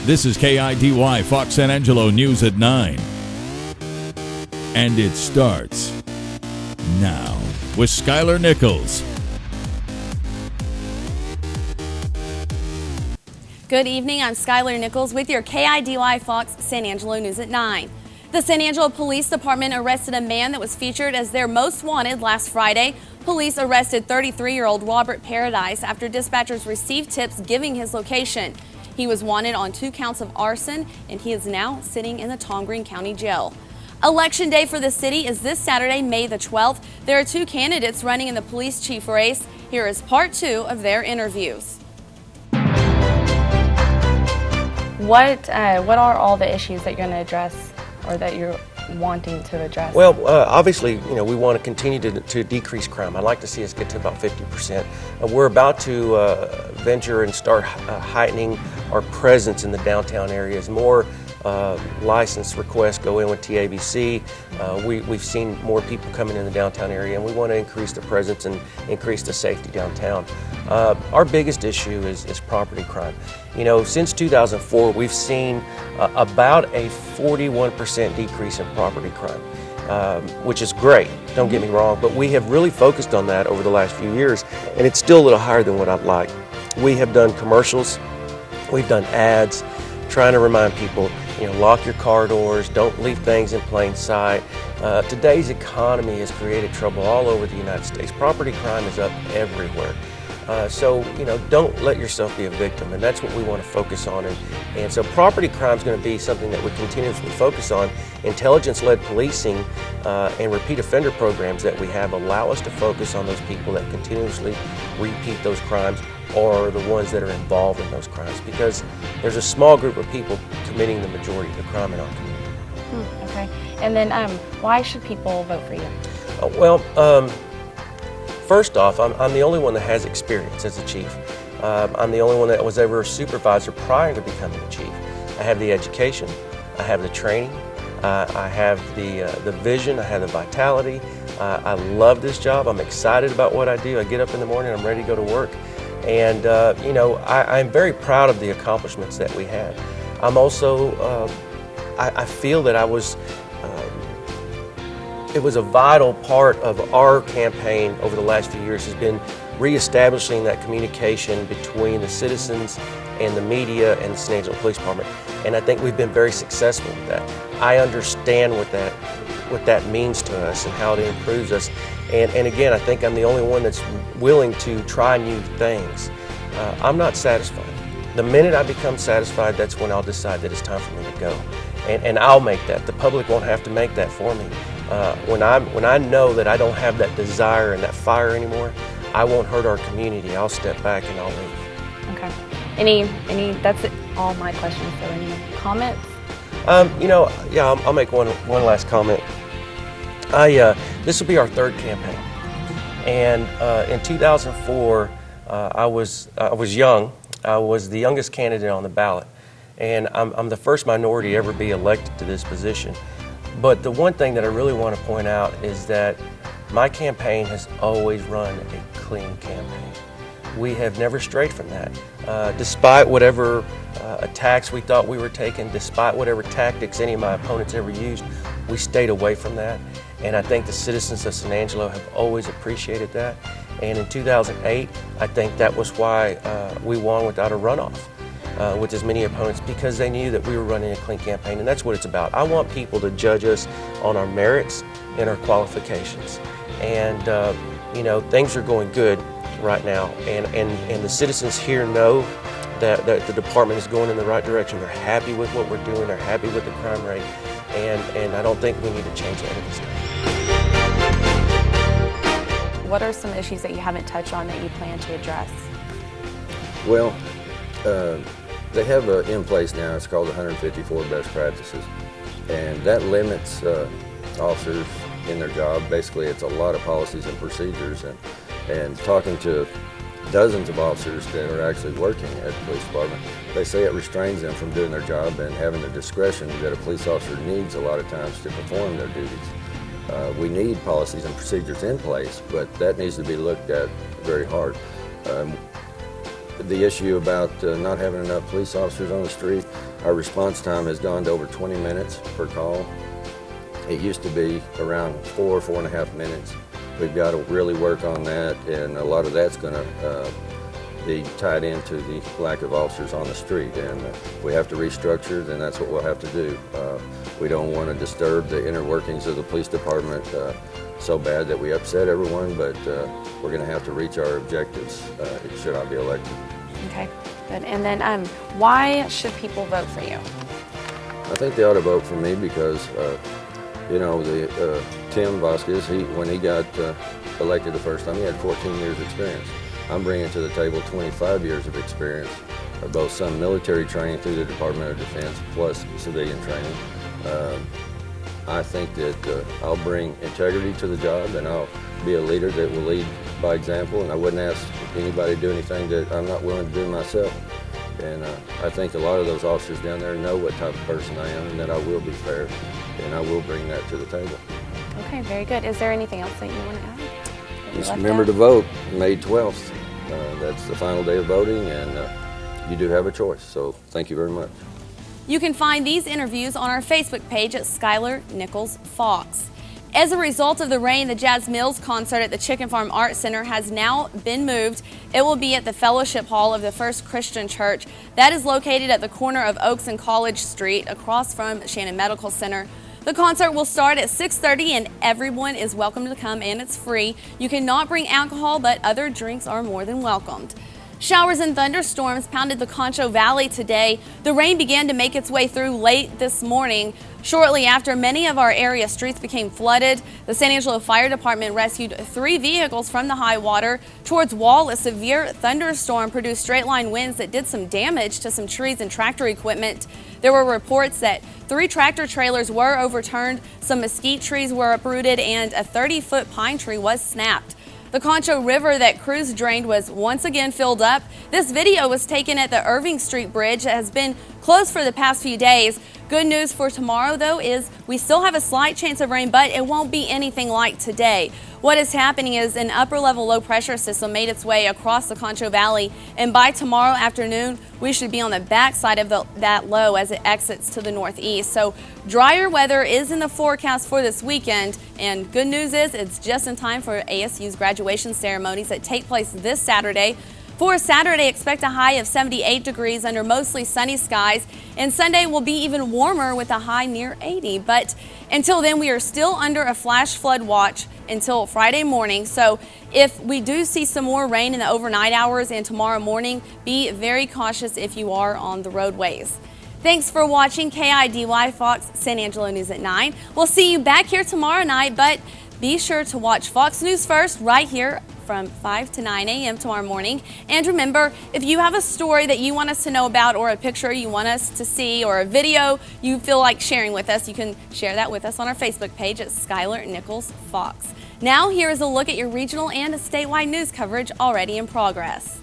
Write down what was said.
This is KIDY Fox San Angelo News at 9. And it starts now with Skylar Nichols. Good evening, I'm Skylar Nichols with your KIDY Fox San Angelo News at 9. The San Angelo Police Department arrested a man that was featured as their most wanted last Friday. Police arrested 33-year-old Robert Paradise after dispatchers received tips giving his location. He was wanted on 2 counts of arson, and he is now sitting in the Tom Green County Jail. Election day for the city is this Saturday, May the 12th. There are 2 candidates running in the police chief race. Here is part 2 of their interviews. What are all the issues that you're going to address or that you're wanting to address? Well, obviously, we want to continue to decrease crime. I'd like to see us get to about 50%. We're about to venture and start heightening our presence in the downtown area as more license requests go in with TABC. We've seen more people coming in the downtown area, and we want to increase the presence and increase the safety downtown. Our biggest issue is property crime. Since 2004, we've seen about a 41% decrease in property crime, which is great, don't get me wrong, but we have really focused on that over the last few years, and it's still a little higher than what I'd like. We have done commercials, we've done ads, trying to remind people, lock your car doors, don't leave things in plain sight. Today's economy has created trouble all over the United States. Property crime is up everywhere. So don't let yourself be a victim, and that's what we want to focus on. And so property crime is going to be something that we continuously focus on. Intelligence-led policing and repeat offender programs that we have allow us to focus on those people that continuously repeat those crimes or the ones that are involved in those crimes, because there's a small group of people committing the majority of the crime in our community. Okay. And then why should people vote for you? First off, I'm the only one that has experience as a chief. I'm the only one that was ever a supervisor prior to becoming a chief. I have the education, I have the training, I have the vision, I have the vitality. I love this job. I'm excited about what I do. I get up in the morning, I'm ready to go to work. And I'm very proud of the accomplishments that we had. I'm also, I feel that it was a vital part of our campaign over the last few years has been reestablishing that communication between the citizens and the media and the San Angelo Police Department. And I think we've been very successful with that. I understand what that means to us and how it improves us. And again, I think I'm the only one that's willing to try new things. I'm not satisfied. The minute I become satisfied, that's when I'll decide that it's time for me to go. And I'll make that. The public won't have to make that for me. When I know that I don't have that desire and that fire anymore, I won't hurt our community. I'll step back and I'll leave. Okay. That's it, all my questions. So any comments? Yeah, I'll make one last comment. This will be our 3rd campaign, and in 2004, I was young. I was the youngest candidate on the ballot, and I'm the first minority to ever be elected to this position. But the one thing that I really want to point out is that my campaign has always run a clean campaign. We have never strayed from that. Despite whatever attacks we thought we were taking, despite whatever tactics any of my opponents ever used, we stayed away from that. And I think the citizens of San Angelo have always appreciated that. And in 2008, I think that was why we won without a runoff with as many opponents, because they knew that we were running a clean campaign, and that's what it's about. I want people to judge us on our merits and our qualifications. And things are going good right now, and the citizens here know that the department is going in the right direction. They're happy with what we're doing, they're happy with the crime rate, and I don't think we need to change that at this time. What are some issues that you haven't touched on that you plan to address? Well, they have in place now, it's called 154 best practices, and that limits officers in their job. Basically, it's a lot of policies and procedures, and talking to dozens of officers that are actually working at the police department, they say it restrains them from doing their job and having the discretion that a police officer needs a lot of times to perform their duties. We need policies and procedures in place, but that needs to be looked at very hard. the issue about not having enough police officers on the street, our response time has gone to over 20 minutes per call. It used to be around 4.5 minutes. We've got to really work on that, and a lot of that's going to be tied into the lack of officers on the street, and we have to restructure, and that's what we'll have to do. We don't want to disturb the inner workings of the police department so bad that we upset everyone, but we're going to have to reach our objectives should I be elected. Okay, good. And then why should people vote for you? I think they ought to vote for me because you know, Tim Vasquez, when he got elected the first time, he had 14 years experience. I'm bringing to the table 25 years of experience, both some military training through the Department of Defense plus civilian training. I think that I'll bring integrity to the job, and I'll be a leader that will lead by example, and I wouldn't ask anybody to do anything that I'm not willing to do myself. And I think a lot of those officers down there know what type of person I am and that I will be fair, and I will bring that to the table. Okay, very good. Is there anything else that you want to add? Just remember to vote May 12th. That's the final day of voting, and you do have a choice. So thank you very much. You can find these interviews on our Facebook page at Skylar Nichols Fox. As a result of the rain, the Jazz Mills concert at the Chicken Farm Art Center has now been moved. It will be at the Fellowship Hall of the First Christian Church. That is located at the corner of Oaks and College Street, across from Shannon Medical Center. The concert will start at 6:30 and everyone is welcome to come, and it's free. You cannot bring alcohol, but other drinks are more than welcomed. Showers and thunderstorms pounded the Concho Valley today. The rain began to make its way through late this morning. Shortly after, many of our area streets became flooded. The San Angelo Fire Department rescued 3 vehicles from the high water. Towards Wall, a severe thunderstorm produced straight-line winds that did some damage to some trees and tractor equipment. There were reports that 3 tractor trailers were overturned, some mesquite trees were uprooted, and a 30-foot pine tree was snapped. The Concho River that crews drained was once again filled up. This video was taken at the Irving Street Bridge that has been closed for the past few days. Good news for tomorrow, though, is we still have a slight chance of rain, but it won't be anything like today. What is happening is an upper-level low-pressure system made its way across the Concho Valley, and by tomorrow afternoon, we should be on the backside of that low as it exits to the northeast. So drier weather is in the forecast for this weekend, and good news is it's just in time for ASU's graduation ceremonies that take place this Saturday. For Saturday, expect a high of 78 degrees under mostly sunny skies, and Sunday will be even warmer with a high near 80. But until then, we are still under a flash flood watch until Friday morning. So if we do see some more rain in the overnight hours and tomorrow morning, be very cautious if you are on the roadways. Thanks for watching KIDY Fox San Angelo News at 9. We'll see you back here tomorrow night, but be sure to watch Fox News First right here from 5 to 9 a.m. tomorrow morning. And remember, if you have a story that you want us to know about, or a picture you want us to see, or a video you feel like sharing with us, you can share that with us on our Facebook page at Skylar Nichols Fox. Now here is a look at your regional and statewide news coverage already in progress.